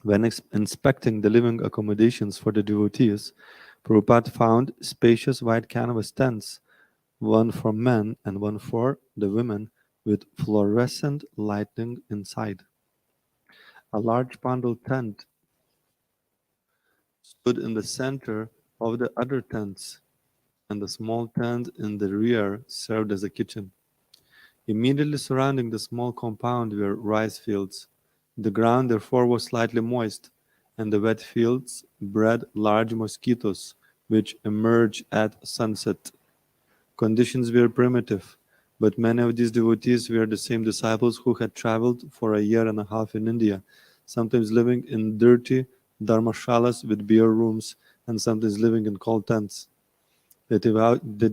When inspecting the living accommodations for the devotees, Prabhupada found spacious white canvas tents, one for men and one for the women, with fluorescent lighting inside. A large pandal tent stood in the center of the other tents, and the small tent in the rear served as a kitchen. Immediately surrounding the small compound were rice fields. The ground therefore was slightly moist, and the wet fields bred large mosquitoes, which emerged at sunset. Conditions were primitive, but many of these devotees were the same disciples who had traveled for a year and a half in India, sometimes living in dirty dharmashalas with bare rooms, and sometimes living in cold tents. The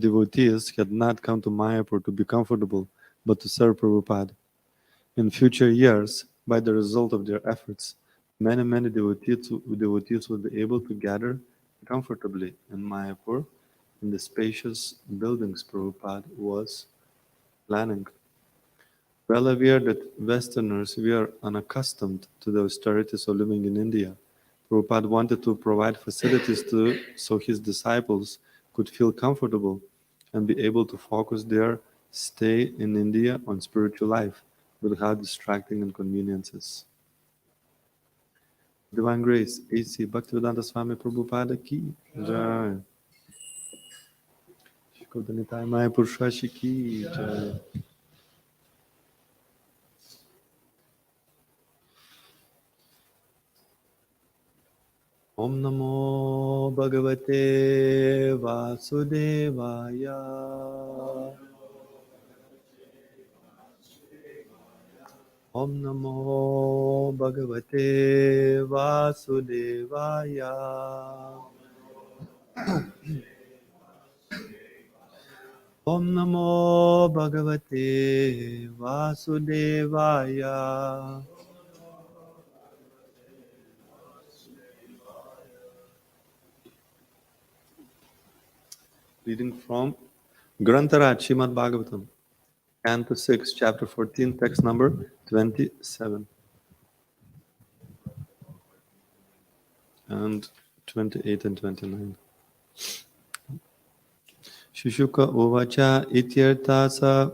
devotees had not come to Mayapur to be comfortable, but to serve Prabhupada. In future years, by the result of their efforts, many devotees will be able to gather comfortably in Mayapur in the spacious buildings Prabhupada was planning. Well aware that Westerners were unaccustomed to the austerities of living in India, Prabhupada wanted to provide facilities so his disciples could feel comfortable and be able to focus their stay in India on spiritual life without distracting inconveniences. Divine Grace, A.C. Bhaktivedanta Swami Prabhupada ki jai. Shikodanitaya Maya Purushashi ki jai. Om Namo Bhagavate Vasudevaya. Om Namo Bhagavate Vasudevaya. Om Namo Bhagavate Vasudevaya. Reading from Grantaraj Srimad Bhagavatam, Canto 6, Chapter 14, text number 27 and 28 and 29. Shishuka Uvacha Ityartitasa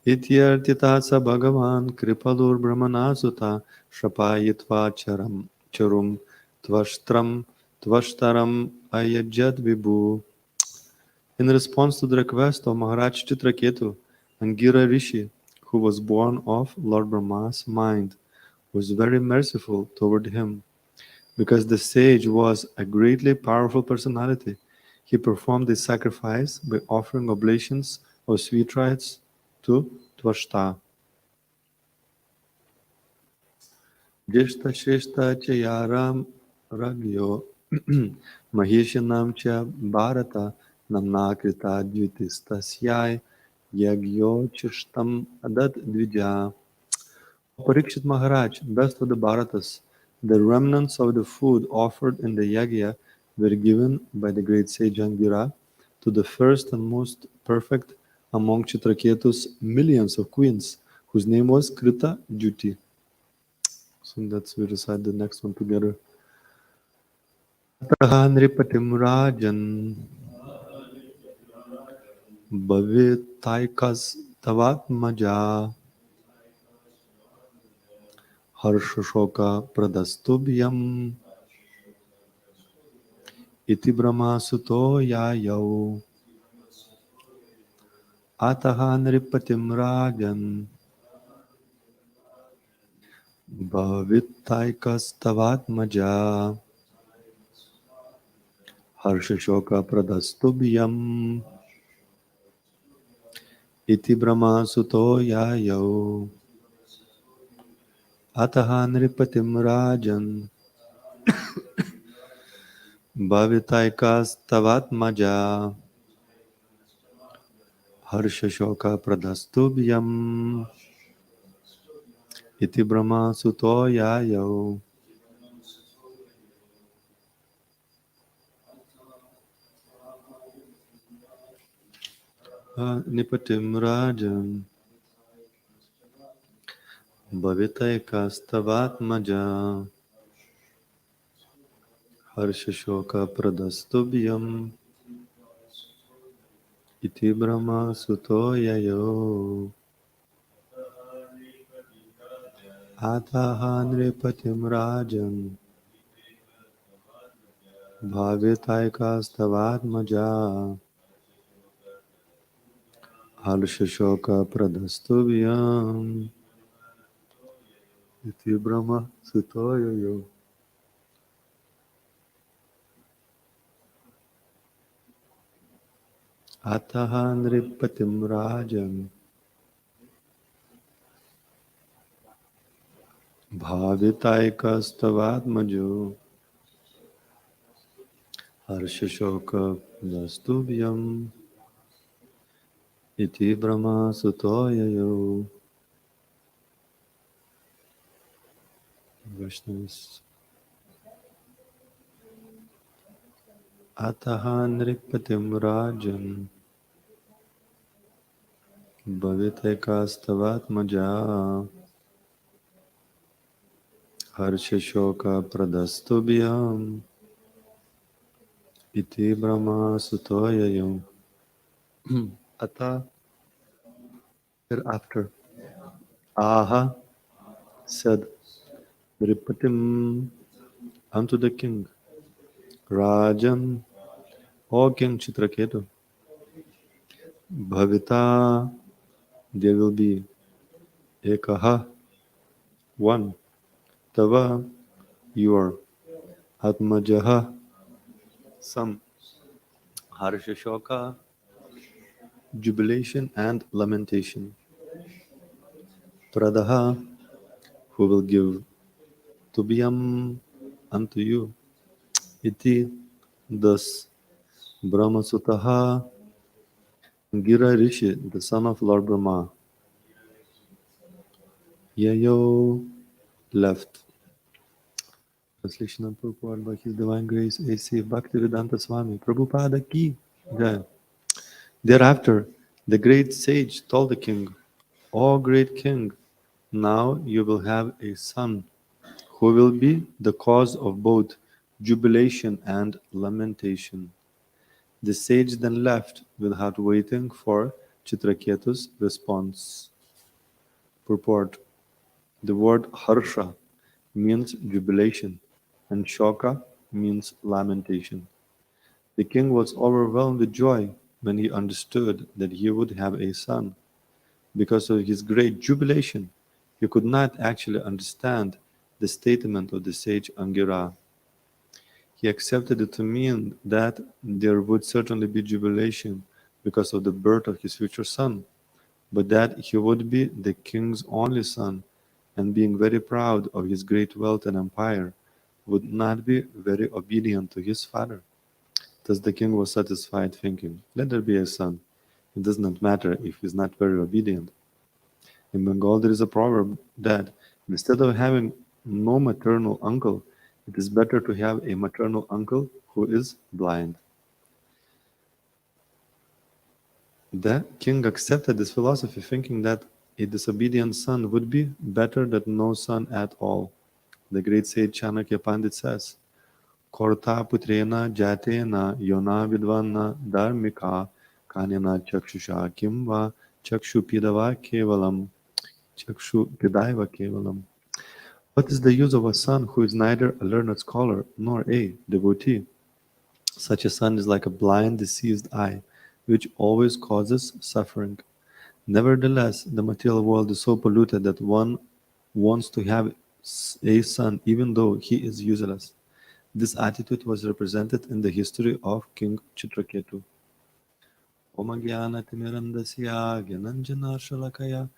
Bhagavan Kripalur Brahmanasuta Shapayitva Charum Tvashtaram Ayajad Vibhu. In response to the request of Maharaj Chitraketu, Angira Rishi, who was born of Lord Brahma's mind, was very merciful toward him. Because the sage was a greatly powerful personality, he performed this sacrifice by offering oblations of sweet rites to Tvashta. Jeshta Shrestha Chayaram Ragyo Maheshanam Cha Bharata Namnakrita Dvitistasyai Yagyo Chishtam Adat Dvija. Parikshit Maharaj, best of the Bharatas, the remnants of the food offered in the yagya were given by the great sage Angira to the first and most perfect among Chitraketu's millions of queens, whose name was Krita Juti. So that's we recite the next one together. Ataha Nripatim Rajan Bhavitaikas Tavatmaja Harshashoka Pradastubhyam Iti Brahma Suto Yayau Ataha Nripatim Rajan Bhavitaikas Tavatmaja Harshashoka Pradastubhyam Iti Brahma Suto Yayau Ataha Nripatim Rajan Bhavitaikas Tavatmaja Harshashoka Pradastubhyam Iti Brahma Suto Yayau. Nipatim Rajan Bhavitaikas Tavatmaja हर्षशोकप्रदस्तुभ्यम् इति ब्रह्मसुतो ययो अतः नृपतिं राजन् भाविताैकास्तवात्मजा हर्षशोकप्रदस्तुभ्यम् इति ब्रह्मसुतो ययो अतः नृपतिं राजन् भाविताैकस्तवात्मजो हर्षशोकप्रदस्तुभ्यम् इति ब्रह्मसुतो ययो Vaishnavas. अतः नृपतिं राजन् भवितैकास्तवात्मजा हर्षशोकप्रदस्तुभ्यम् इति ब्रह्मसुतो ययो अतः thereafter Aha said Nripatim unto the king Rajan, O King Chitraketu, Bhavita, there will be Ekaha, one, Tava, your Atmajaha, son, Harshashoka, jubilation and lamentation, Pradaha, who will give Tubhyam unto you, Iti, thus, Brahmasutaha, Gira Rishi, the son of Lord Brahma, Yayo, left. Translation and purport by His Divine Grace A.C. Bhaktivedanta Swami Prabhupada Ki Jai. Thereafter, the great sage told the king, O great king, now you will have a son who will be the cause of both jubilation and lamentation. The sage then left without waiting for Chitraketu's response. Purport. The word Harsha means jubilation and Shoka means lamentation. The king was overwhelmed with joy when he understood that he would have a son. Because of his great jubilation, he could not actually understand the statement of the sage Angira. He accepted it to mean that there would certainly be jubilation because of the birth of his future son, but that he would be the king's only son, and being very proud of his great wealth and empire, would not be very obedient to his father. Thus the king was satisfied, thinking, let there be a son. It does not matter if he is not very obedient. In Bengal, there is a proverb that instead of having no maternal uncle, it is better to have a maternal uncle who is blind. The king accepted this philosophy, thinking that a disobedient son would be better than no son at all. The great sage Chanakya Pandit says, Korta putrena jatena yona vidvana dharmika kanena chakshusha kimva chakshu pidava kevalam. Chakshu pidaiva kevalam. What is the use of a son who is neither a learned scholar nor a devotee? Such a son is like a blind, diseased eye, which always causes suffering. Nevertheless, the material world is so polluted that one wants to have a son even though he is useless. This attitude was represented in the history of King Chitraketu. Om Jnanatimirandasya Gyananjanashalakaya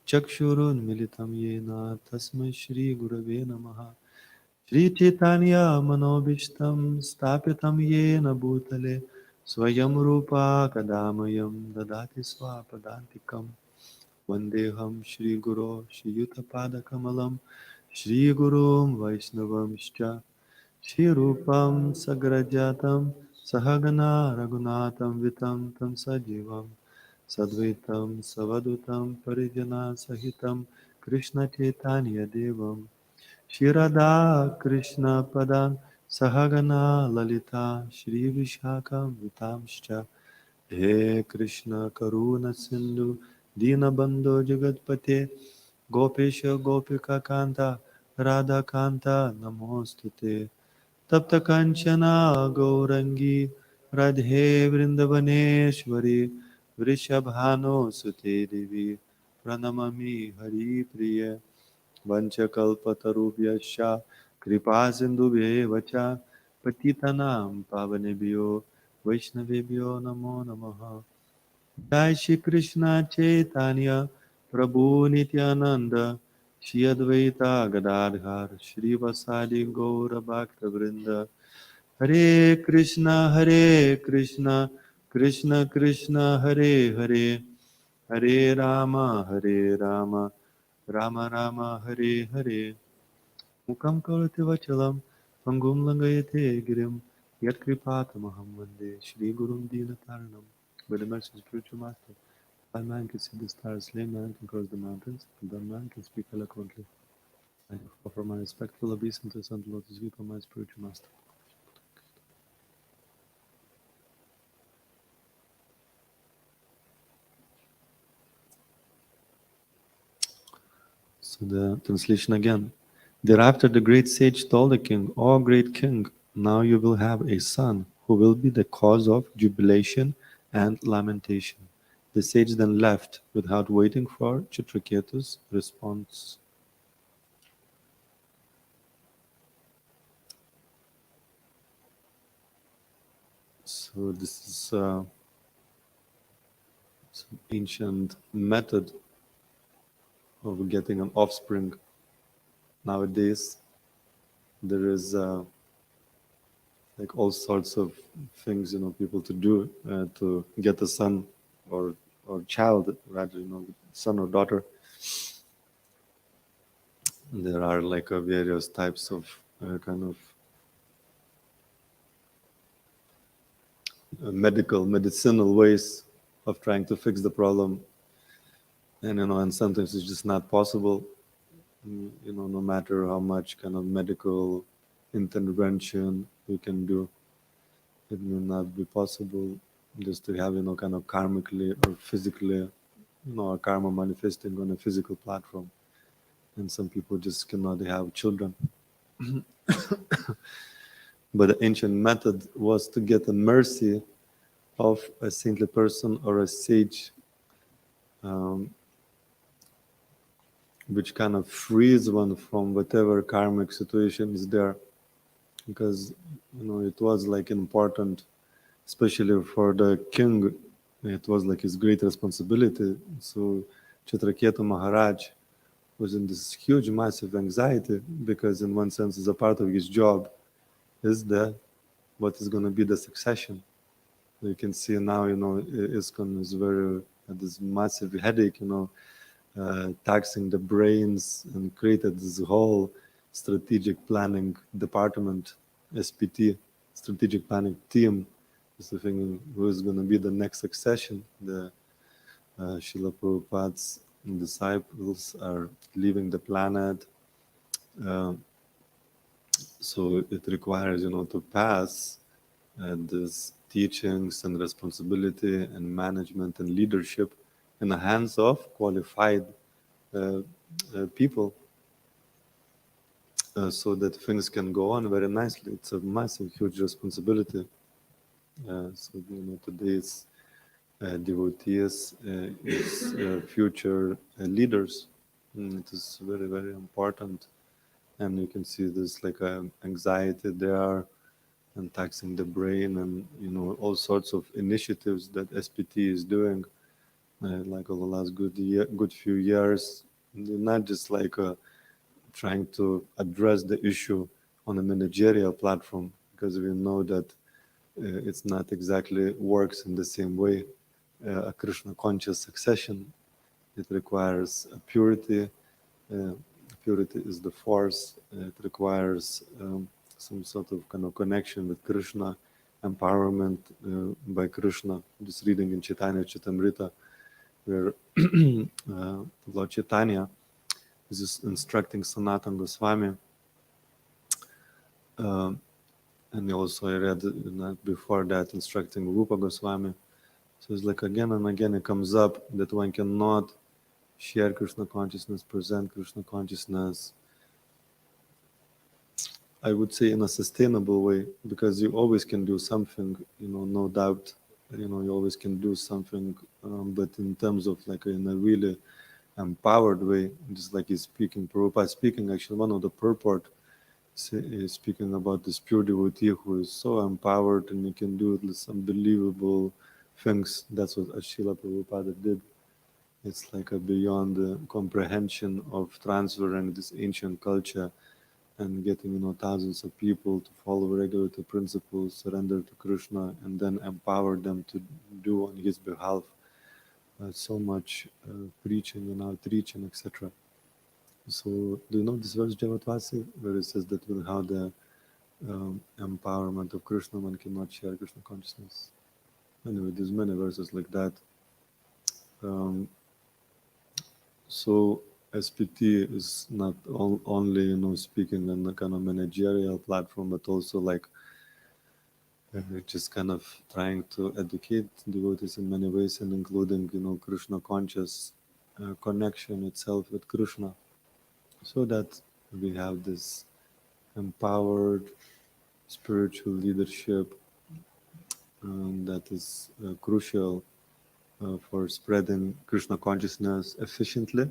Chakshurunmilitam Yena Tasmai Shri Gurave Namaha Shri Chaitanya Manobishtam Stapitam Yena Bhutale Swayam Rupa Kadamayam Dadati Swapadantikam Vandeham Shri Guru Shri Yutapada Kamalam Shri Gurum Vaishnavam Shri Rupam Sagrajatam Sahagana Raghunatam Vitam Tam Sajivam Sadvaitam Savadutam Parijana Sahitam Krishna Chaitanya Devam Shri Radha Krishna Padan Sahagana Lalita Shri Vishakam Vitamscha He Krishna Karuna Sindhu Dinabandhu Jagatpate Gopesha Gopika Kanta Radha Kanta Namostute Tapta Kanchana Gaurangi Radhe Vrindavaneshwari Vrishabhano Sute Devi Pranamami Hari Priya Vanchakalpatarubhyascha Kripa Sindhubhyeva cha Patitanam Pavanebhyo Vaishnavebhyo Namo Namaha Jai Shri Krishna Chaitanya Prabhu Nityananda Shri Advaita Gadadhar Shri Vasadi Gaura Bhakta Vrinda Hare Krishna Krishna Krishna Hare Hare Hare Rama Rama Rama Hare Hare Mukam Karoti Vachalam Pangum Langayate Girim Yat Kripatamaham Vande Shri Gurum Dinataranam. By the mercy of spiritual master, a man can see the stars, lame man can cross the mountains, and dumb man can speak eloquently. I offer my respectful obeisances unto Lotus feet of my spiritual master. So the translation again. Thereafter the great sage told the king, O great king, now you will have a son who will be the cause of jubilation and lamentation. The sage then left without waiting for Chitraketu's response. So this is some ancient method of getting an offspring. Nowadays, there is like all sorts of things, people to do to get a son or child, rather, son or daughter. There are like various types of kind of medicinal ways of trying to fix the problem, and sometimes it's just not possible. No matter how much kind of medical intervention we can do, it may not be possible just to have kind of karmically or physically a karma manifesting on a physical platform, and some people just cannot have children. But the ancient method was to get the mercy of a saintly person or a sage, which kind of frees one from whatever karmic situation is there, because it was like important, especially for the king. It was like his great responsibility. So Chitraketu Maharaj was in this huge, massive anxiety, because in one sense, as a part of his job, is what is going to be the succession. You can see now, ISKCON is very this massive headache, taxing the brains, and created this whole strategic planning department, SPT, strategic planning team, is the thing who is going to be the next succession. The Srila Prabhupada's disciples are leaving the planet. So it requires, to pass these teachings and responsibility and management and leadership in the hands of qualified people, so that things can go on very nicely. It's a massive, huge responsibility. So, today's devotees is future leaders. It is very, very important. And you can see this like anxiety there, and taxing the brain, and all sorts of initiatives that SPT is doing, like over the last good few years. Not just like trying to address the issue on a managerial platform, because we know that it's not exactly works in the same way. A Krishna conscious succession, it requires a purity. Uh, Purity is the force. It requires some sort of kind of connection with Krishna, empowerment by Krishna. Just reading in Chaitanya Charitamrita, where Lord Chaitanya is just instructing Sanatana Goswami And also I read before that instructing Rupa Goswami. So it's like again and again it comes up that one cannot share Krishna consciousness, present Krishna consciousness, I would say in a sustainable way, because you always can do something, no doubt, you always can do something, but in terms of like in a really empowered way, just like he's speaking, Prabhupada speaking, actually one of the purport is speaking about this pure devotee who is so empowered and he can do this unbelievable things. That's what Srila Prabhupada did. It's like a beyond the comprehension of transferring this ancient culture and getting thousands of people to follow regulative principles, surrender to Krishna, and then empower them to do on his behalf so much preaching and outreach and etc. So do you know this verse Javatvasi where it says that without the empowerment of Krishna one cannot share Krishna consciousness? Anyway, there's many verses like that. Um, so SPT is not only speaking on the kind of managerial platform, but also like just kind of trying to educate devotees in many ways, and including Krishna conscious connection itself with Krishna, so that we have this empowered spiritual leadership that is crucial for spreading Krishna consciousness efficiently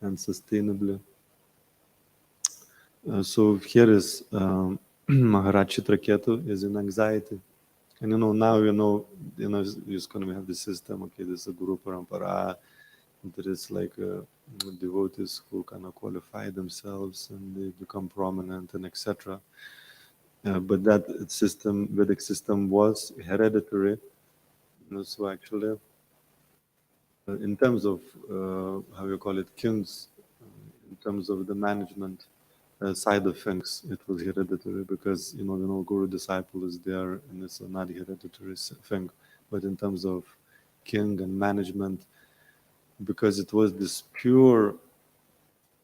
and sustainably. So here is Maharaj Chitraketu is in anxiety. And now just going to have the system. Okay, there's a Guru Parampara. There is like devotees who kind of qualify themselves and they become prominent and etc. But that system, Vedic system, was hereditary. So actually, in terms of how you call it, kings, in terms of the management side of things, it was hereditary because guru disciple is there and it's not hereditary thing. But in terms of king and management, because it was this pure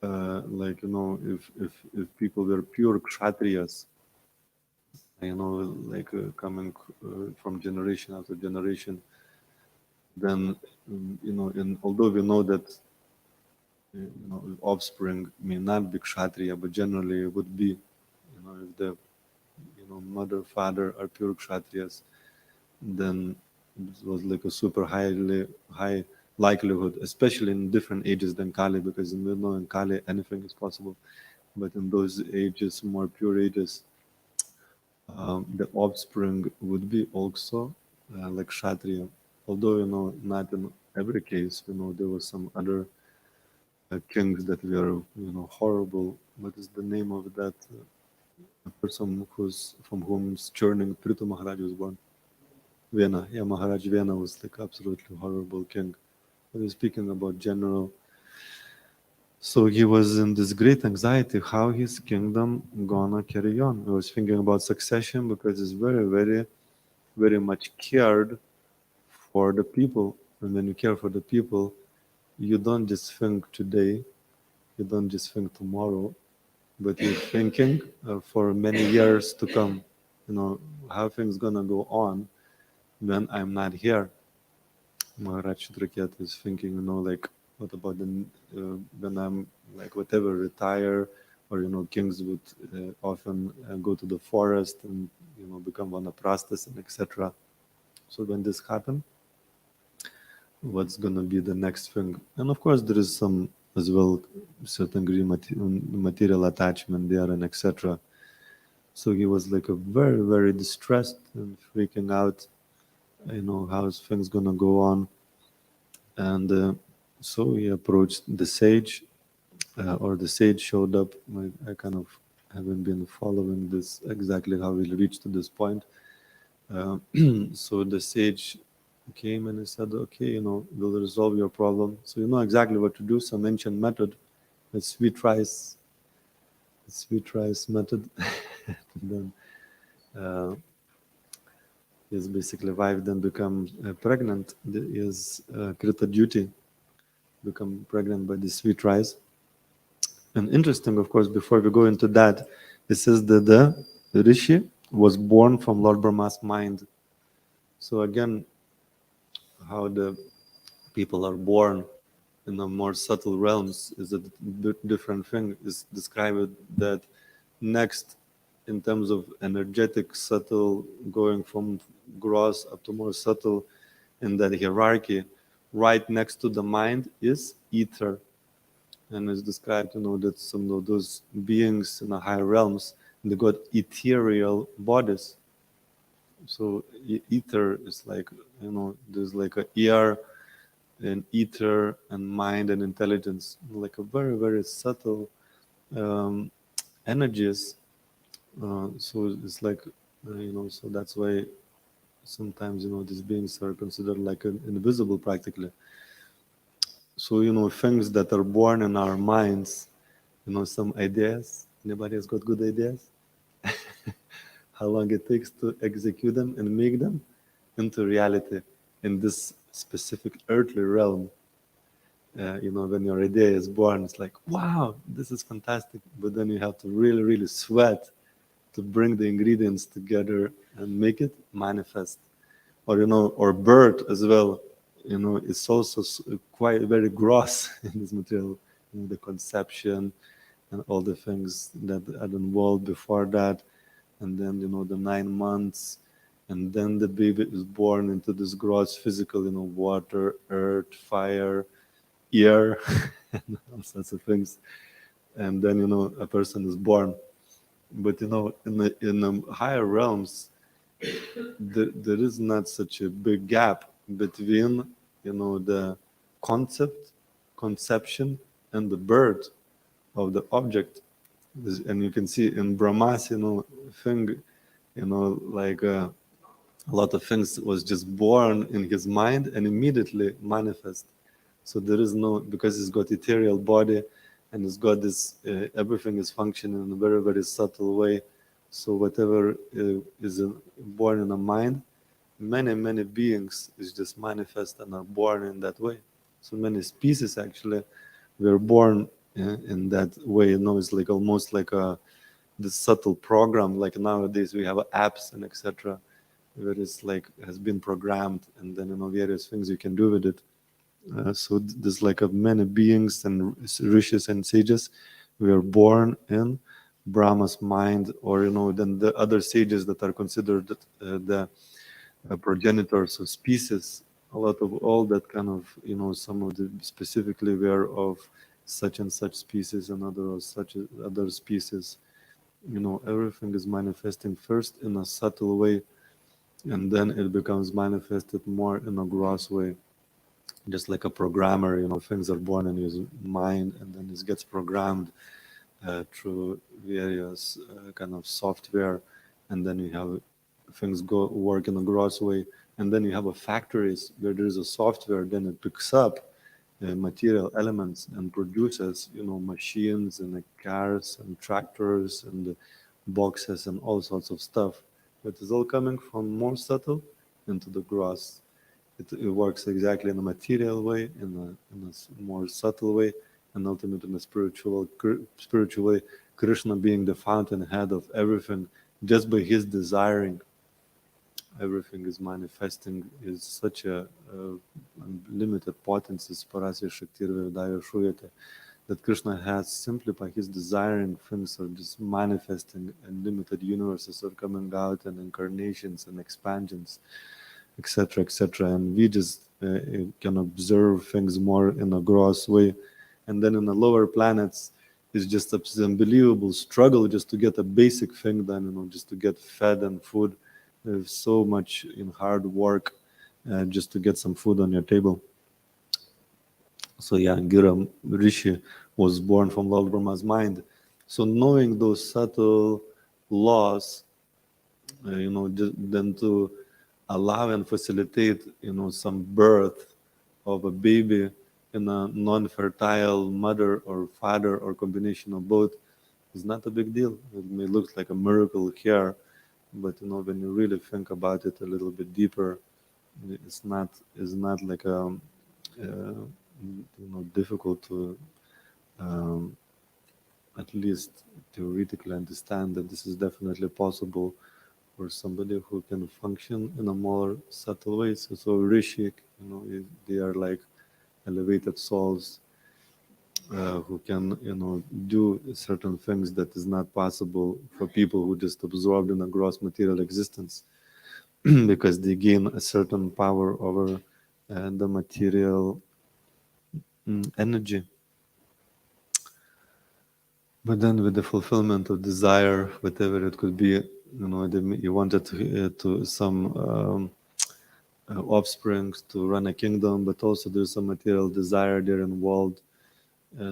like if people were pure kshatriyas, like coming from generation after generation, then and although we know that offspring may not be kshatriya, but generally it would be, if the mother, father are pure kshatriyas, then it was like a super high likelihood, especially in different ages than Kali, because we know in Kali anything is possible, but in those ages, more pure ages, the offspring would be also like kshatriya. Although not in every case, there was some other kings that were horrible. What is the name of that person from whom's churning Prithu Maharaj was born? Vena. Yeah, Maharaj Vena was like absolutely horrible king. But he's speaking about general. So he was in this great anxiety how his kingdom gonna carry on. He was thinking about succession because he's very, very, very much cared for the people. And when you care for the people, you don't just think today, you don't just think tomorrow, but you're thinking for many years to come. How things gonna go on when I'm not here. Maharaj Chitraket is thinking, like, what about when I'm like whatever retire, or kings would often go to the forest and become vanaprasthas and etc. So when this happen, what's gonna be the next thing? And of course, there is some as well certain degree material attachment there and etc. So he was like a very, very distressed and freaking out. How's things gonna go on? And so he approached the sage, or the sage showed up. I kind of haven't been following this exactly how we reached to this point. So the sage came and he said, okay, we'll resolve your problem. So you know exactly what to do, some ancient method, the sweet rice method. And then his basically wife then becomes pregnant, is Krita duty, become pregnant by the sweet rice. And interesting, of course, before we go into that, it says that the rishi was born from Lord Brahma's mind. So again, how the people are born in the more subtle realms is a different thing. Is described that next in terms of energetic subtle, going from gross up to more subtle in that hierarchy, right next to the mind is ether. And it's described, that some of those beings in the higher realms, they got ethereal bodies. So ether is like, there's like a air and ether and mind and intelligence, like a very, very subtle um, energies. So it's like, so that's why sometimes, these beings are considered like invisible practically. So, things that are born in our minds, some ideas. Anybody has got good ideas? How long it takes to execute them and make them into reality in this specific earthly realm. When your idea is born, it's like, wow, this is fantastic. But then you have to really, really sweat to bring the ingredients together and make it manifest. Or, or bird as well, it's also quite very gross in this material, the conception and all the things that are involved before that. And then, the 9 months, and then the baby is born into this gross physical, water, earth, fire, air, and all sorts of things. And then, a person is born. But, in the higher realms, there is not such a big gap between, the conception, and the birth of the object. And you can see in Brahma's, thing, like a lot of things was just born in his mind and immediately manifest. So there is no, because he's got ethereal body and he's got this, everything is functioning in a very, very subtle way. So whatever is born in a mind, many, many beings is just manifest and are born in that way. So many species actually were born in that way. It's like almost like this subtle program. Like nowadays we have apps and etc. where it's like has been programmed, and then various things you can do with it. So there's like many beings and rishis and sages were born in Brahma's mind, or then the other sages that are considered the progenitors of species. A lot of all that kind of some of the specifically were of such and such species and other of such other species. Everything is manifesting first in a subtle way, and then it becomes manifested more in a gross way. Just like a programmer, things are born in his mind, and then it gets programmed through various kind of software, and then you have things go work in a gross way, and then you have a factories where there is a software, then it picks up material elements and produces, machines and cars and tractors and boxes and all sorts of stuff. But it's all coming from more subtle into the gross. It works exactly in a material way, in a more subtle way, and ultimately in a spiritual way. Krishna being the fountainhead of everything, just by his desiring, everything is manifesting. Is such a unlimited potency, Parasya Shakti Vedaya Shuyate, that Krishna has simply by his desiring, things are just manifesting, and limited universes are coming out, and incarnations and expansions, etc., etc. And we just can observe things more in a gross way. And then in the lower planets, it's just an unbelievable struggle just to get a basic thing done, just to get fed and food. There's so much in hard work just to get some food on your table. So yeah, Gira Rishi was born from Lord Brahma's mind. So knowing those subtle laws, then to allow and facilitate, some birth of a baby in a non-fertile mother or father or combination of both is not a big deal. It may look like a miracle here, but when you really think about it a little bit deeper, it's not like difficult to at least theoretically understand that this is definitely possible or somebody who can function in a more subtle way. So rishi, they are like elevated souls who can, do certain things that is not possible for people who just absorbed in a gross material existence, because they gain a certain power over the material energy. But then with the fulfillment of desire, whatever it could be, you wanted to some offspring to run a kingdom, but also there's some material desire there involved.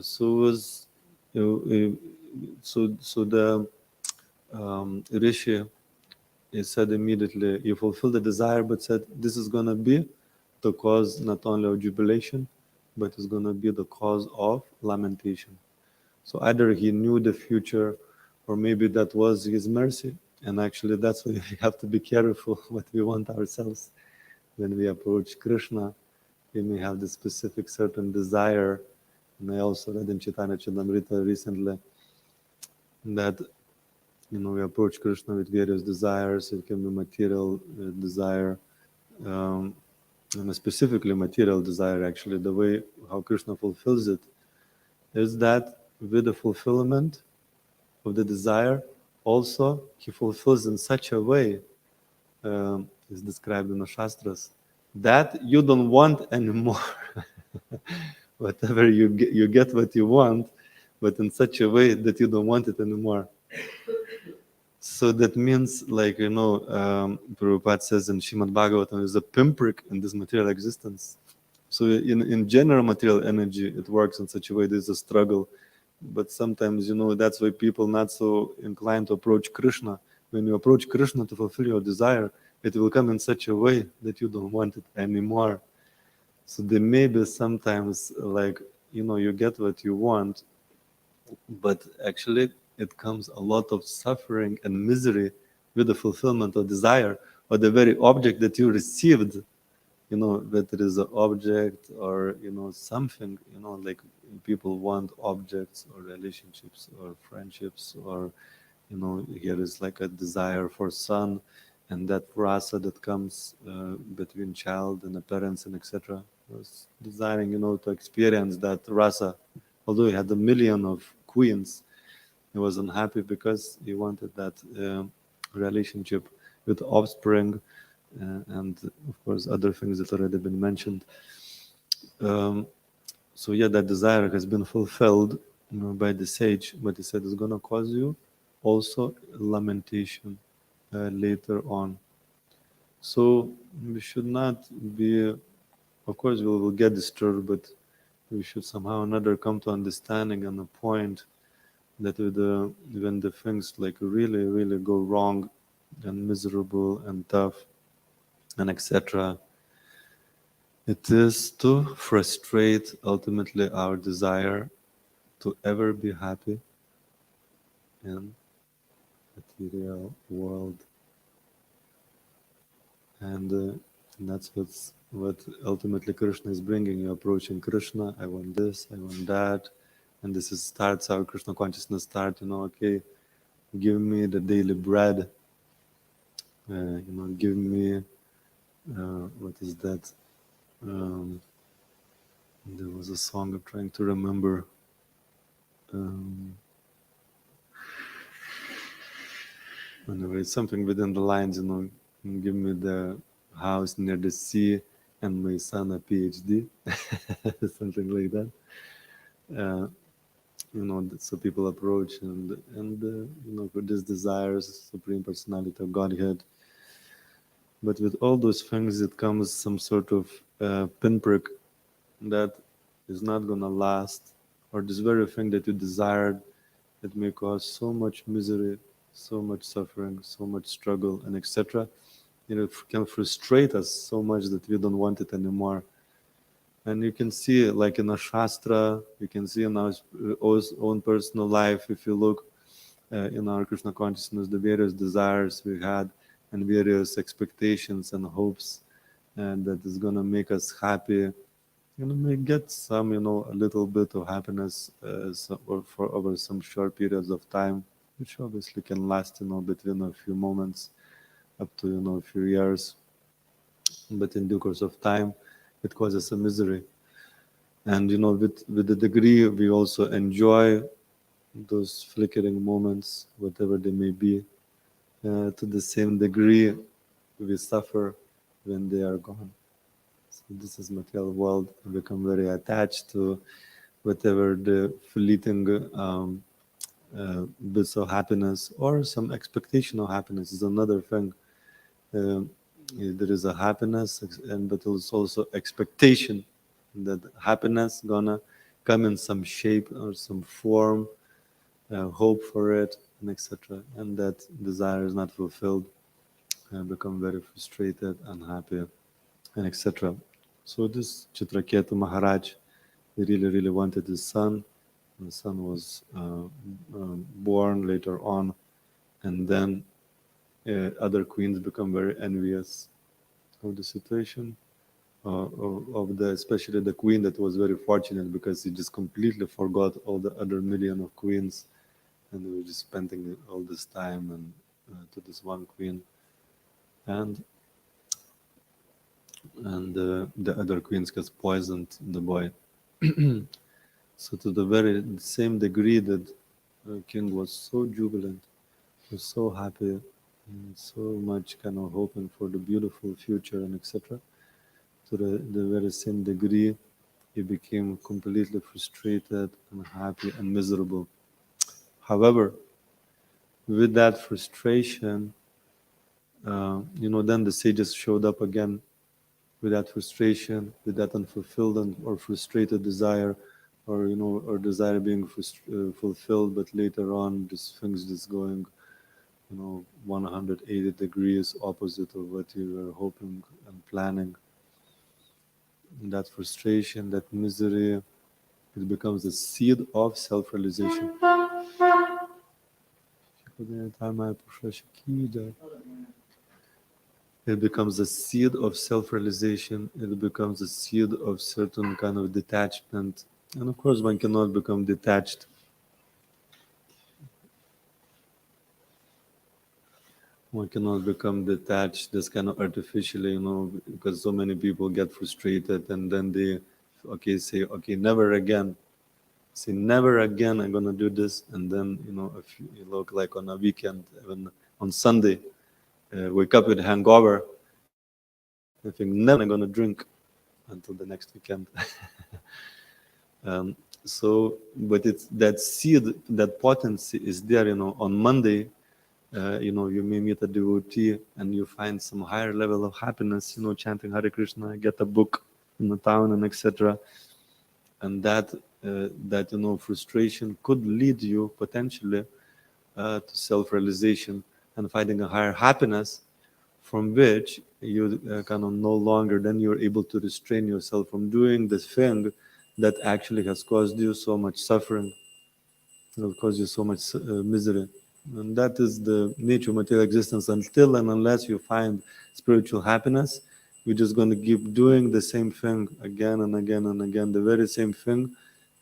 So was so the rishi, he said immediately, you fulfill the desire, but said this is gonna be the cause not only of jubilation, but it's gonna be the cause of lamentation. So either he knew the future, or maybe that was his mercy. And actually, that's why we have to be careful what we want ourselves. When we approach Krishna, we may have the specific certain desire. And I also read in Chaitanya Charitamrita recently that we approach Krishna with various desires. It can be material desire, and specifically material desire. Actually, the way how Krishna fulfills it is that with the fulfillment of the desire, also he fulfills in such a way, is described in the Shastras, that you don't want anymore. Whatever you get what you want, but in such a way that you don't want it anymore. So that means, like, Prabhupada says in Srimad Bhagavatam, is a pinprick in this material existence. So in general material energy, it works in such a way there's a struggle. But sometimes, that's why people not so inclined to approach Krishna. When you approach Krishna to fulfill your desire, it will come in such a way that you don't want it anymore. So there may be sometimes like, you get what you want, but actually it comes a lot of suffering and misery with the fulfillment of desire, or the very object that you received, that it is an object or, something, like people want objects or relationships or friendships, or, here is like a desire for son, and that rasa that comes between child and the parents and etc. Was desiring, to experience that rasa. Although he had a million of queens, he was unhappy because he wanted that relationship with offspring, and of course other things that already been mentioned. So yeah, that desire has been fulfilled, by the sage, but he said it's gonna cause you also lamentation later on. So we should not be, of course, we will get disturbed, but we should somehow or another come to understanding and a point that when the things like really, really go wrong and miserable and tough and etc., it is to frustrate ultimately our desire to ever be happy in material world, and that's what ultimately Krishna is bringing. You're approaching Krishna. I want this. I want that, and this is starts our Krishna consciousness start. Okay, give me the daily bread. Give me what is that? There was a song I'm trying to remember. Anyway, it's something within the lines, give me the house near the sea and my son a PhD, something like that. So people approach and with these desires, Supreme Personality of Godhead. But with all those things, it comes some sort of pinprick that is not gonna last, or this very thing that you desired, it may cause so much misery, so much suffering, so much struggle, and etc. It can frustrate us so much that we don't want it anymore. And you can see, like in a Shastra, you can see in our own personal life, if you look in our Krishna consciousness, the various desires we had and various expectations and hopes, and that is going to make us happy. May get some, a little bit of happiness or for over some short periods of time, which obviously can last, between a few moments. up to a few years, but in due course of time, it causes a misery. And with the degree, we also enjoy those flickering moments, whatever they may be. To the same degree, we suffer when they are gone. So this is material world. We become very attached to whatever the fleeting bits of happiness or some expectation of happiness is another thing. Um, there is a happiness, but there's also expectation that happiness gonna come in some shape or some form, hope for it, and etc. And that desire is not fulfilled, become very frustrated, unhappy, and etc. So this Chitraketu Maharaj, he really wanted his son. The son was born later on, and then other queens become very envious of the situation, of the especially the queen that was very fortunate because he just completely forgot all the other million of queens, and they were just spending all this time and to this one queen, and the other queens just poisoned the boy. So to the very same degree that king was so jubilant, was so happy, and so much kind of hoping for the beautiful future and etc. To the very same degree, he became completely frustrated, unhappy, and miserable. However, with that frustration, then the sages showed up again with that frustration, with that unfulfilled or frustrated desire, or desire being fulfilled, but later on, this things just going, 180 degrees opposite of what you were hoping and planning. And that frustration, that misery, it becomes the seed of self-realization. It becomes a seed of self-realization. It becomes a seed of certain kind of detachment. And of course, one cannot become detached. One cannot become detached this kind of artificially, because so many people get frustrated and then they, say, okay, never again. Say, never again I'm going to do this. And then, if you look like on a weekend, even on Sunday, wake up with a hangover, I think never again I'm going to drink until the next weekend. But it's that seed, that potency is there, on Monday, you may meet a devotee and you find some higher level of happiness, chanting Hare Krishna, get a book in the town and etc. And that frustration could lead you potentially to self-realization and finding a higher happiness, from which you kind of no longer then you're able to restrain yourself from doing this thing that actually has caused you so much suffering, will cause you so much misery. And that is the nature of material existence. Until and unless you find spiritual happiness, we're just going to keep doing the same thing again and again and again, the very same thing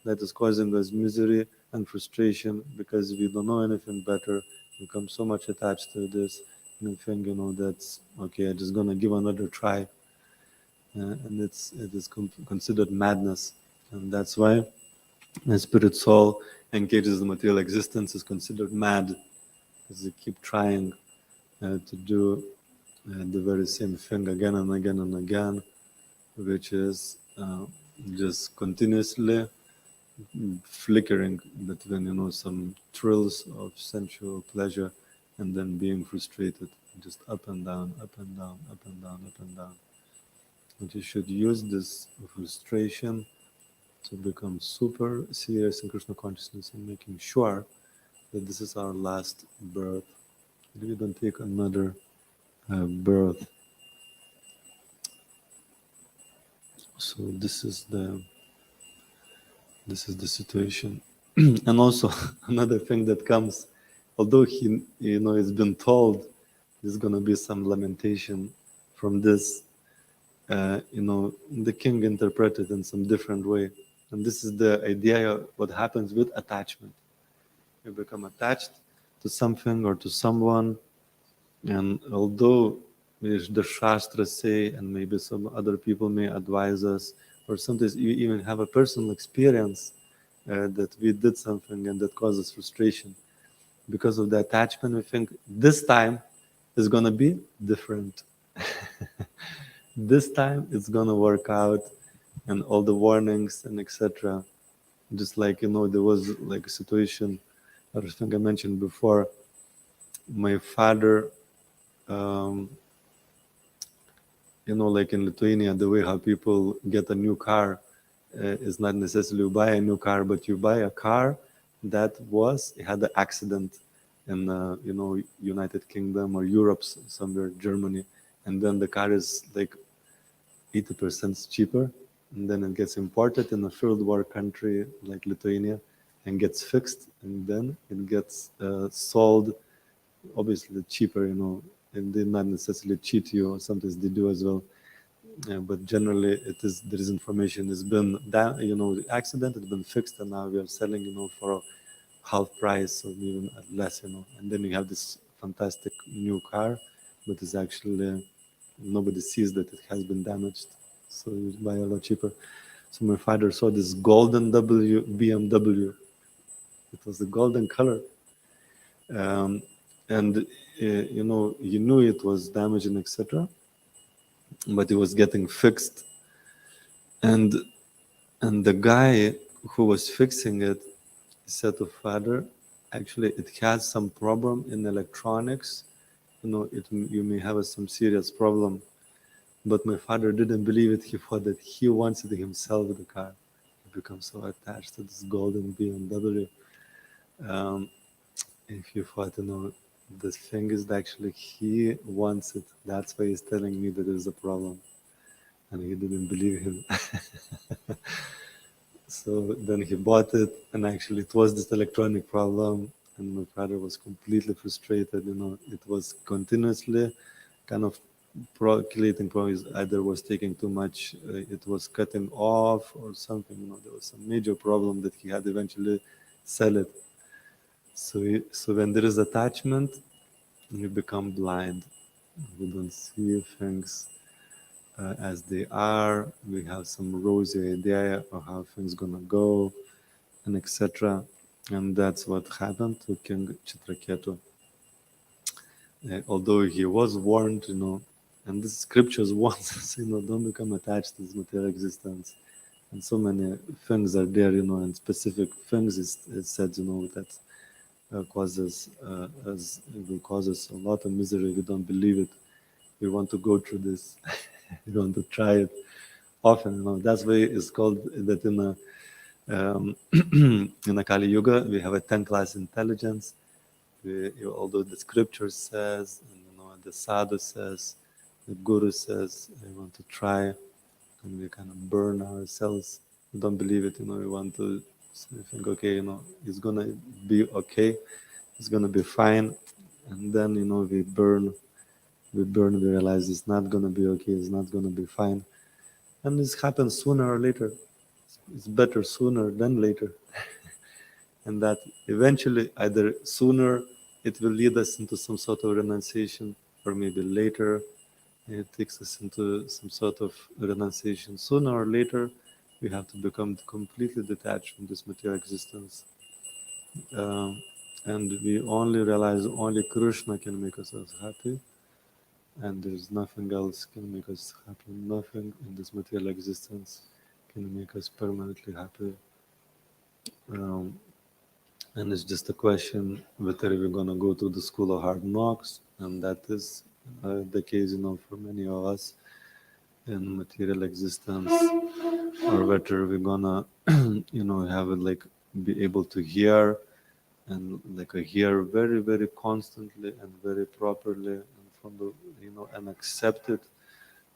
that is causing us misery and frustration because we don't know anything better. We become so much attached to this new thing, that's okay, I'm just going to give another try. And it is considered madness. And that's why a spirit soul engages the material existence is considered mad, because they keep trying to do the very same thing again and again and again, which is just continuously flickering between some thrills of sensual pleasure and then being frustrated, just up and down, up and down, up and down, up and down. And you should use this frustration to become super serious in Krishna consciousness and making sure that this is our last birth. That we don't take another birth. So this is the situation. And also another thing that comes, although he has been told there's going to be some lamentation from this, the king interpreted in some different way. And this is the idea of what happens with attachment. You become attached to something or to someone, And although the Shastras say, and maybe some other people may advise us, or sometimes you even have a personal experience that we did something and that causes frustration. Because of the attachment, we think this time is going to be different. This time it's going to work out, and all the warnings and etc. Just like, there was like a situation, I think I mentioned before, my father, um, like in Lithuania, the way how people get a new car is not necessarily you buy a new car, but you buy a car that it had an accident in, United Kingdom or Europe, somewhere, Germany, and then the car is like 80% cheaper, and then it gets imported in a third world country like Lithuania and gets fixed, and then it gets sold, obviously cheaper, and they not necessarily cheat you, or sometimes they do as well. But generally, there is information. It's been that, the accident has been fixed, and now we are selling, for a half price or even less, And then you have this fantastic new car, but it's actually nobody sees that it has been damaged, so you buy a lot cheaper. So my father saw this golden BMW. It was the golden color, um, and he knew it was damaged and etc. But it was getting fixed, and the guy who was fixing it said to father, actually, it has some problem in electronics. You may have some serious problem. But my father didn't believe it. He thought that he wants it himself, the car. He becomes so attached to this golden BMW. Um, if you thought, the thing is that actually he wants it. That's why he's telling me that there's a problem. And he didn't believe him. So then he bought it, and actually it was this electronic problem. And my father was completely frustrated. It was continuously kind of calculating problems. Either was taking too much, it was cutting off or something. There was some major problem that he had eventually sell it. So when there is attachment, you become blind. We don't see things as they are. We have some rosy idea of how things gonna go, and etc. And that's what happened to King Chitraketu. Although he was warned, and the scriptures warns us, don't become attached to this material existence. And so many things are there, and specific things is said, that it will cause us a lot of misery. We don't believe it. We want to go through this. We want to try it often. That's why it's called that in a Kali Yuga we have a 10-class intelligence. Although the scripture says, and, the sadhu says, the guru says, I want to try, and we kind of burn ourselves. We don't believe it, we want to think, okay, it's gonna be okay, it's gonna be fine, and then we we realize it's not gonna be okay, it's not gonna be fine, and this happens sooner or later. It's better sooner than later. And that eventually, either sooner, it will lead us into some sort of renunciation, or maybe later, it takes us into some sort of renunciation. Sooner or later, we have to become completely detached from this material existence. And we only realize only Krishna can make us happy, and there's nothing else can make us happy. Nothing in this material existence can make us permanently happy. Um, and it's just a question whether we're going to go to the school of hard knocks, and that is the case, for many of us in material existence, or whether we're gonna, have it like be able to hear, and like hear very, very constantly and very properly, and from the, and accept it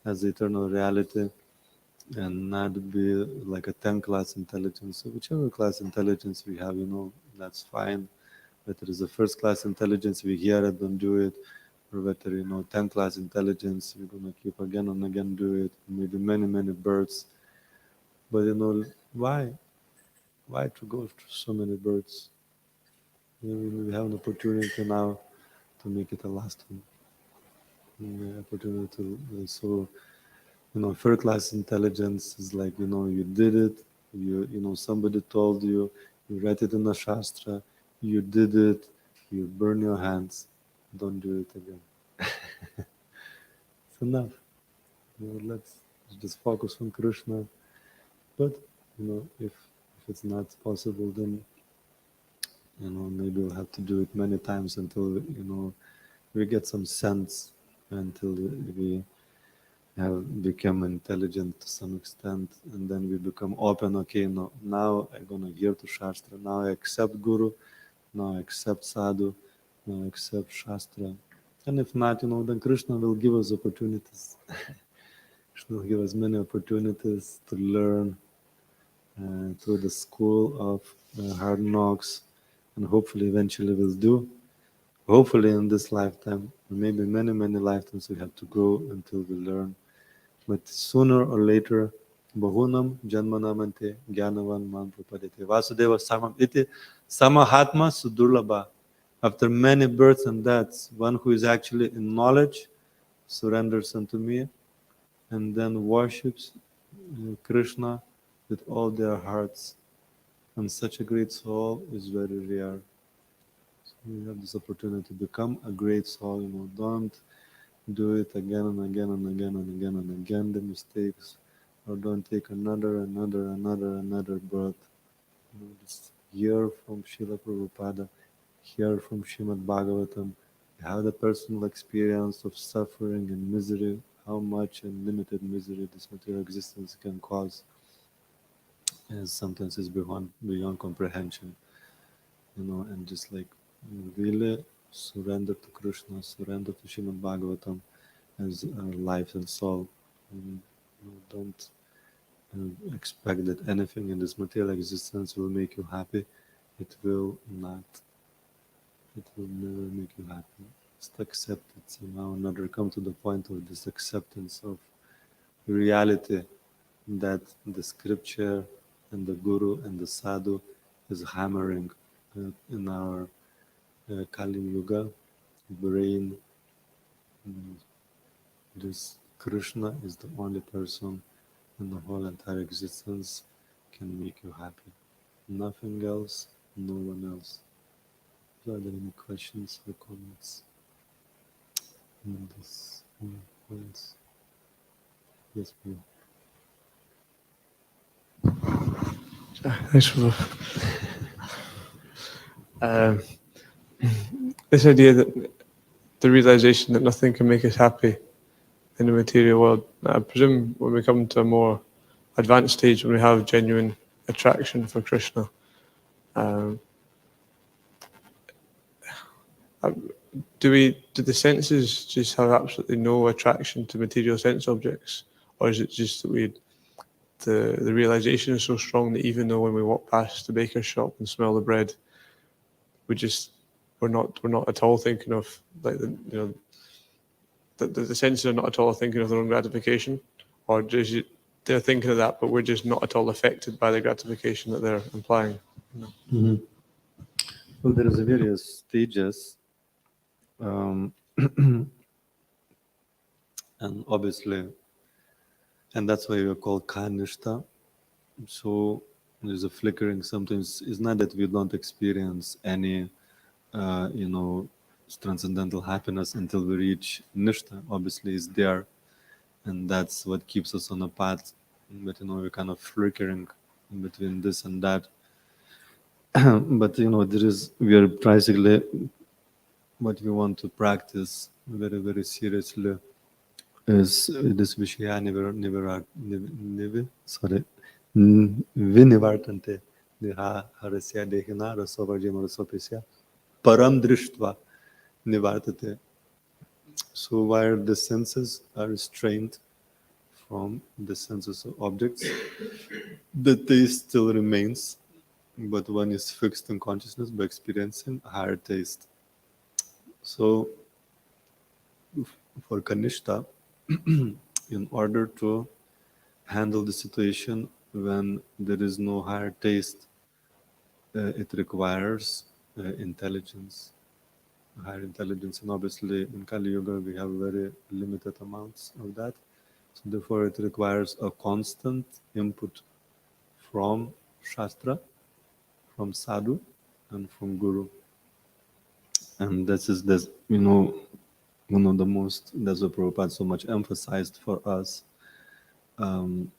as eternal reality, and not be like a 10-class intelligence. So whichever class intelligence we have, that's fine. Whether it's a first-class intelligence, we hear it, don't do it, or whether 10-class intelligence, we're gonna keep again and again do it. Maybe many, many births, but why? Why to go through so many births? We have an opportunity now to make it a last one. opportunity to, so, third class intelligence is like, you did it, somebody told you, you read it in the Shastra, you did it, you burn your hands, don't do it again. It's enough. Let's just focus on Krishna. But, if it's not possible, then, maybe we'll have to do it many times until, we get some sense, until we have become intelligent to some extent, and then we become open. Okay, no, now I'm gonna hear to Shastra. Now I accept Guru. Now I accept Sadhu. Now I accept Shastra. And if not, then Krishna will give us opportunities. Krishna will give us many opportunities to learn through the school of hard knocks, and hopefully eventually we'll do. Hopefully in this lifetime, maybe many, many lifetimes we have to go until we learn. But sooner or later, bahunam janmanamante gyanavan man prapadete. Vasudeva samam iti samahatma sudurlabha. After many births and deaths, one who is actually in knowledge surrenders unto me and then worships Krishna with all their hearts. And such a great soul is very rare. So we have this opportunity to become a great soul. Don't do it again and again and again and again and again, the mistakes, or don't take another birth. Just hear from Srila Prabhupada, hear from Srimad Bhagavatam, have the personal experience of suffering and misery, how much unlimited misery this material existence can cause, and sometimes it's beyond comprehension, and just like really surrender to Krishna, surrender to Srimad Bhagavatam as our life and soul. And, don't expect that anything in this material existence will make you happy. It will not. It will never make you happy. Just accept it somehow or another. Come to the point of this acceptance of reality that the scripture and the guru and the sadhu is hammering in our Kali Yuga brain. This Krishna is the only person in the whole entire existence can make you happy. Nothing else, no one else. Are there any questions or comments on this points? Yes, please. Thanks for this idea that the realization that nothing can make us happy in the material world. I presume when we come to a more advanced stage, when we have genuine attraction for Krishna, do the senses just have absolutely no attraction to material sense objects, or is it just that the realization is so strong that even though when we walk past the baker's shop and smell the bread, we're not at all thinking of like the senses are not at all thinking of their own gratification, or they're thinking of that, but we're just not at all affected by the gratification that they're implying. Mm-hmm. Well, there is various stages, and obviously, and that's why we call kanishta. So there's a flickering. Sometimes it's not that we don't experience any, transcendental happiness until we reach nishta. Obviously, it's there, and that's what keeps us on a path. But we're kind of flickering in between this and that. But we are basically what we want to practice very, very seriously is this Vishya Vinivartante Niha Harasya Dehina Rasovarjima Rasopesya Param Drishtva Nivartate. So while the senses are restrained from the senses of objects, the taste still remains, but one is fixed in consciousness by experiencing a higher taste. So for Kanishta, in order to handle the situation when there is no higher taste, it requires intelligence. higher intelligence, and obviously in Kali Yuga we have very limited amounts of that. So therefore it requires a constant input from Shastra, from Sadhu, and from Guru. And this one of the most, that's what Prabhupada so much emphasized for us, um,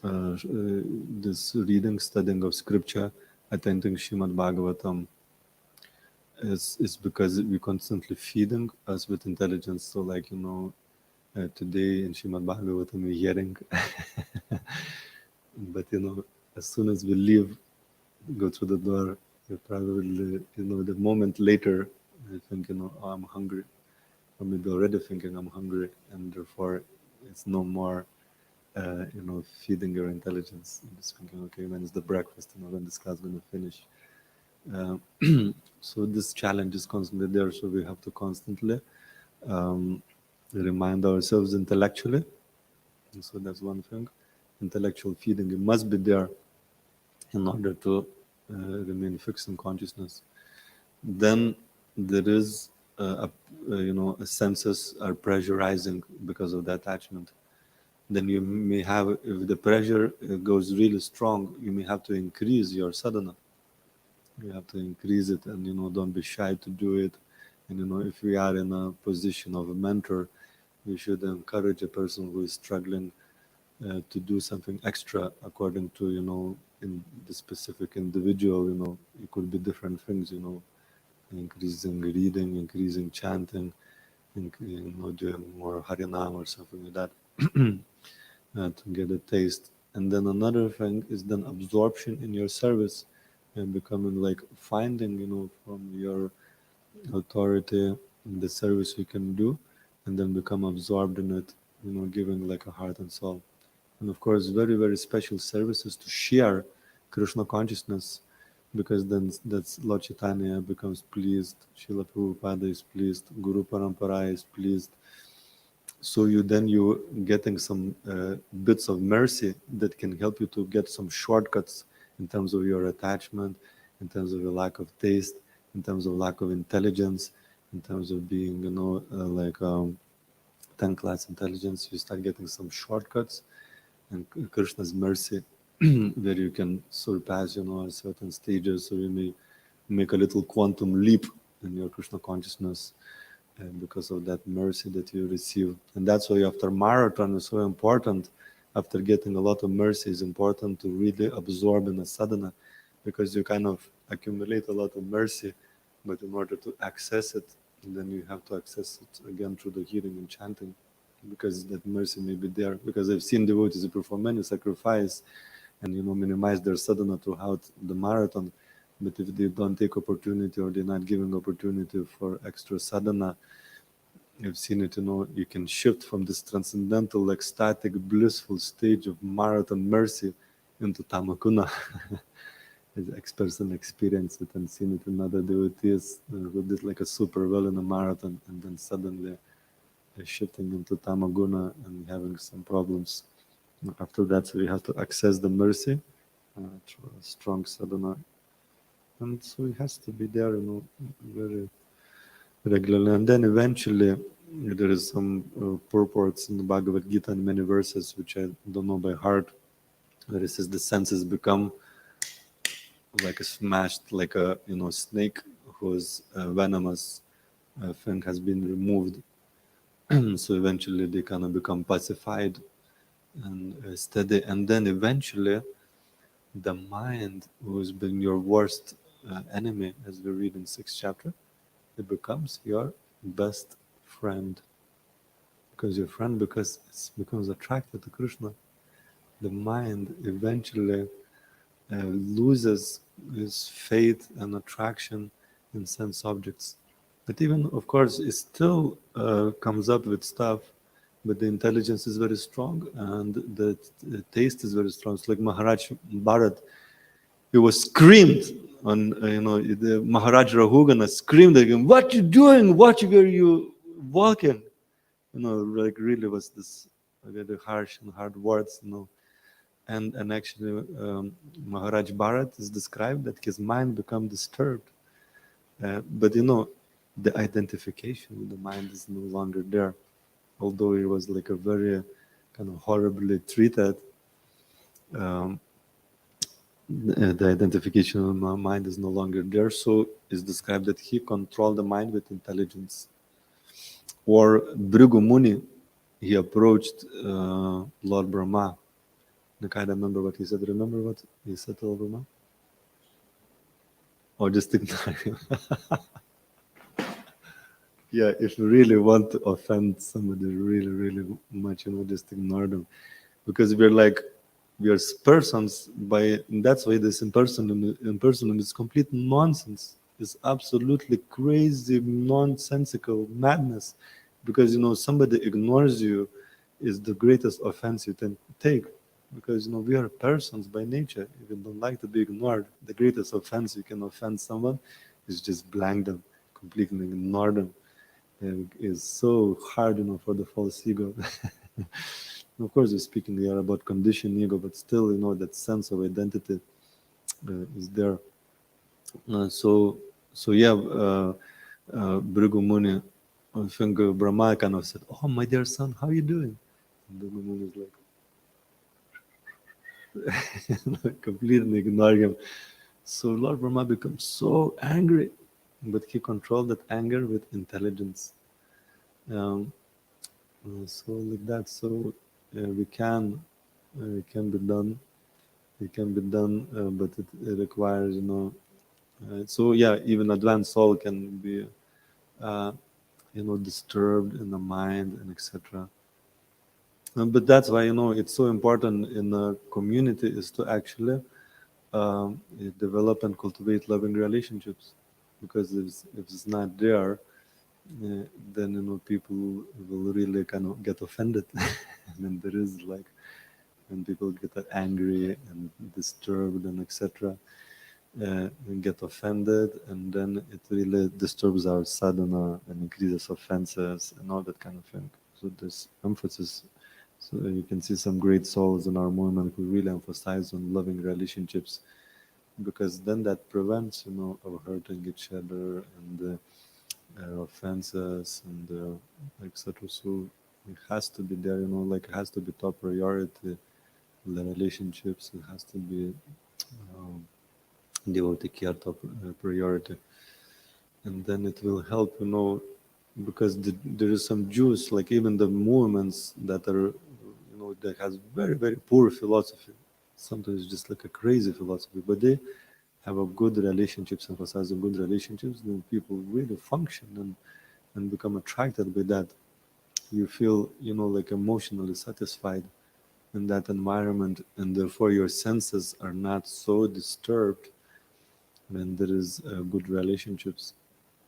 this reading, studying of scripture, attending Srimad Bhagavatam, is because we constantly feeding us with intelligence. So like, today in Srimad Bhagavatam we're hearing, but as soon as we leave, go through the door, you probably, the moment later, you think, oh, I'm hungry. Or maybe already thinking I'm hungry, and therefore it's no more, feeding your intelligence. You're just thinking, okay, when is the breakfast? When this class going to finish? Uh, so this challenge is constantly there. So we have to constantly um, remind ourselves intellectually. And so that's one thing. Intellectual feeding, it must be there in order to remain fixed in consciousness. Then there is senses are pressurizing because of the attachment. Then you may have, if the pressure goes really strong, you may have to increase your sadhana. You have to increase it, and don't be shy to do it. And if we are in a position of a mentor, we should encourage a person who is struggling to do something extra according to in the specific individual. It could be different things. Increasing reading, increasing chanting, doing more harinam or something like that, to get a taste. And then another thing is then absorption in your service, and becoming like finding, from your authority the service you can do, and then become absorbed in it, giving like a heart and soul. And of course, very, very special services to share Krishna consciousness, because then that's Lord Chaitanya becomes pleased, Srila Prabhupada is pleased, Guru Parampara is pleased. So you getting some bits of mercy that can help you to get some shortcuts in terms of your attachment, in terms of your lack of taste, in terms of lack of intelligence, in terms of being, like 10 class intelligence. You start getting some shortcuts, and Krishna's mercy, where you can surpass, certain stages, so you may make a little quantum leap in your Krishna consciousness, and because of that mercy that you receive. And that's why after marathon is so important. After getting a lot of mercy, it's important to really absorb in a sadhana, because you kind of accumulate a lot of mercy, but in order to access it, then you have to access it again through the hearing and chanting, because that mercy may be there. Because I've seen devotees who perform many sacrifice and minimize their sadhana throughout the marathon, but if they don't take opportunity, or they're not giving opportunity for extra sadhana, I've seen it, you can shift from this transcendental, ecstatic, blissful stage of marathon mercy into tamakuna. As ex-person experienced it and seen it in other devotees who did like a super well in a marathon, and then suddenly shifting into tamaguna and having some problems after that. So you have to access the mercy through a strong sadhana, and so it has to be there, very regularly. And then eventually there is some purports in the Bhagavad Gita and many verses which I don't know by heart, where it says the senses become like a smashed, like a snake whose venomous thing has been removed. So eventually they kind of become pacified and steady, and then eventually the mind, who's been your worst enemy, as we read in 6th chapter, it becomes your best friend, because your friend, because it becomes attracted to Krishna. The mind eventually loses its faith and attraction in sense objects. But even, of course, it still comes up with stuff, but the intelligence is very strong, and the taste is very strong. It's like Maharaj Bharat. He was screamed on, the Maharaj Raghunatha screamed at him, "What you doing? What were you walking?" Like really was this very harsh and hard words, And actually, Maharaj Bharat is described that his mind become disturbed. But the identification with the mind is no longer there. Although it was like a very kind of horribly treated, um, the identification of my mind is no longer there. So it's described that he controlled the mind with intelligence. Or Bhrigu Muni, he approached Lord Brahma. I can't remember what he said. Remember what he said to Lord Brahma? Or just ignore him. Yeah, if you really want to offend somebody really, really much, just ignore them. Because we're like, we are persons by, that's why this impersonum is complete nonsense. It's absolutely crazy, nonsensical madness. Because, somebody ignores you is the greatest offense you can take. Because, we are persons by nature. If you don't like to be ignored, the greatest offense you can offend someone is just blank them, completely ignore them. Is so hard, for the false ego. Of course, we're speaking here about conditioned ego, but still, that sense of identity is there. So yeah, Bhrigu Muni, I think Brahma kind of said, "Oh, my dear son, how are you doing?" And Bhrigu Muni is like, completely ignore him. So Lord Brahma becomes so angry, but he controlled that anger with intelligence. Um, so like that, so it can be done. It can be done, but it requires, so yeah, even advanced soul can be, uh, disturbed in the mind and etc. But that's why, it's so important in a community is to actually develop and cultivate loving relationships, because if it's not there, then people will really kind of get offended. And there is like when people get angry and disturbed and etc. And get offended, and then it really disturbs our sadhana and increases offenses and all that kind of thing. So this emphasis, so you can see some great souls in our movement who really emphasize on loving relationships, because then that prevents, of hurting each other and offenses and etc. So it has to be there, like it has to be top priority. The relationships, it has to be um, devotee care top priority, and then it will help, because there is some Jews, like even the movements that are, that has very very poor philosophy, sometimes just like a crazy philosophy, but they have a good relationships, emphasizing good relationships, then people really function and become attracted by that. You feel, like emotionally satisfied in that environment, and therefore your senses are not so disturbed when there is good relationships.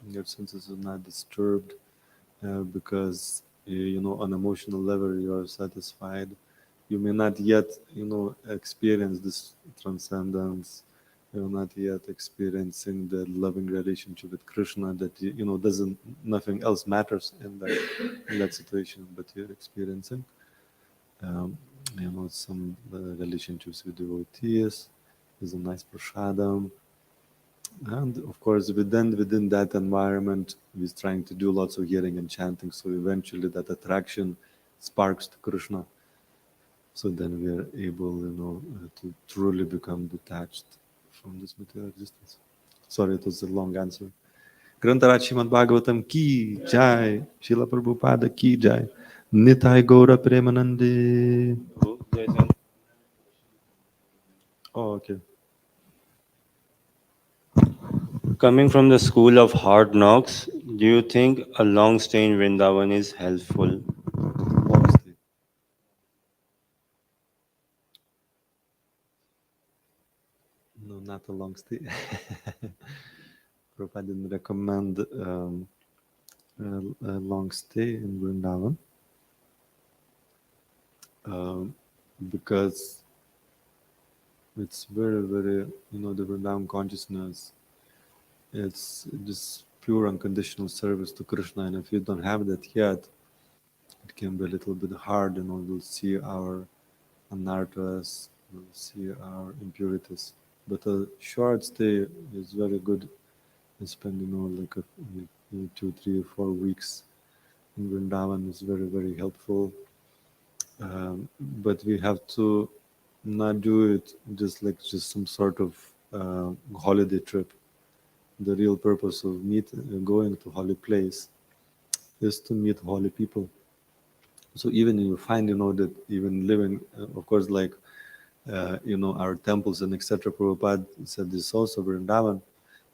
Your senses are not disturbed because on emotional level you are satisfied. You may not yet experience this transcendence. You're not yet experiencing the loving relationship with Krishna that doesn't, nothing else matters in that situation, but you're experiencing um, some relationships with devotees. Is a nice prasadam. And of course, within that environment, we're trying to do lots of hearing and chanting. So eventually, that attraction sparks to Krishna. So then we are able, to truly become detached from this material existence. Sorry, it was a long answer. Grantarat Srimad Bhagavatam ki jai, Srila Prabhupada ki jai, Nitai Gaura Premanande. Oh, there's an Oh, okay. coming from the school of hard knocks. Do you think a long stay in Vrindavan is helpful? Long stay. No, not a long stay. Prabhupada didn't recommend a long stay in Vrindavan um, because it's very, very, the Vrindavan consciousness, it's just pure unconditional service to Krishna. And if you don't have that yet, it can be a little bit hard, we'll see our anarthas, we'll see our impurities. But a short stay is very good. You spend, like 2, 3, 4 weeks in Vrindavan is very, very helpful. But we have to not do it just like just some sort of holiday trip. The real purpose of going to holy place is to meet holy people. So even you find, that even living, of course, like, our temples and etc. Prabhupada said this also Vrindavan.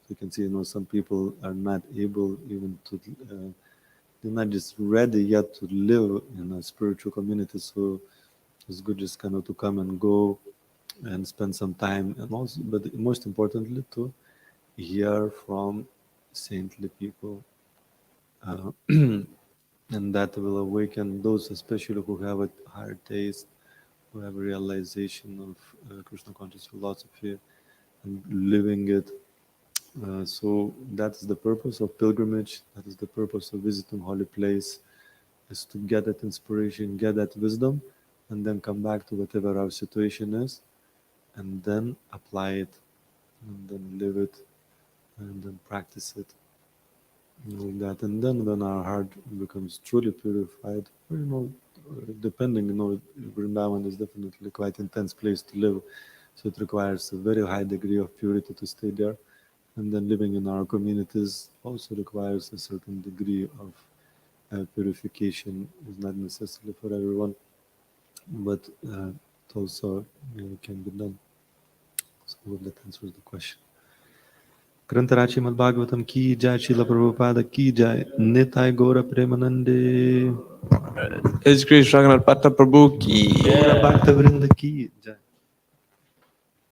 You can see, some people are not able even to, they're not just ready yet to live in a spiritual community. So it's good just kind of to come and go and spend some time, and also, but most importantly, to hear from saintly people. Uh, and that will awaken those, especially who have a higher taste, who have a realization of Krishna conscious philosophy and living it. So that's the purpose of pilgrimage. That is the purpose of visiting holy place, is to get that inspiration, get that wisdom, and then come back to whatever our situation is, and then apply it, and then live it, and then practice it. Like that, and then when our heart becomes truly purified, depending, Vrindavan is definitely quite intense place to live, so it requires a very high degree of purity to stay there, and then living in our communities also requires a certain degree of purification. Is not necessarily for everyone, but it also can be done. So I hope that answers the question. ग्रंथराज Shrimad Bhagavatam की जय, श्रील प्रभुपाद की जय, निताय गौर प्रेमानंदे, His Grace Raghunatha Bhatta Prabhu ki. गौर भक्त वृंद की जय.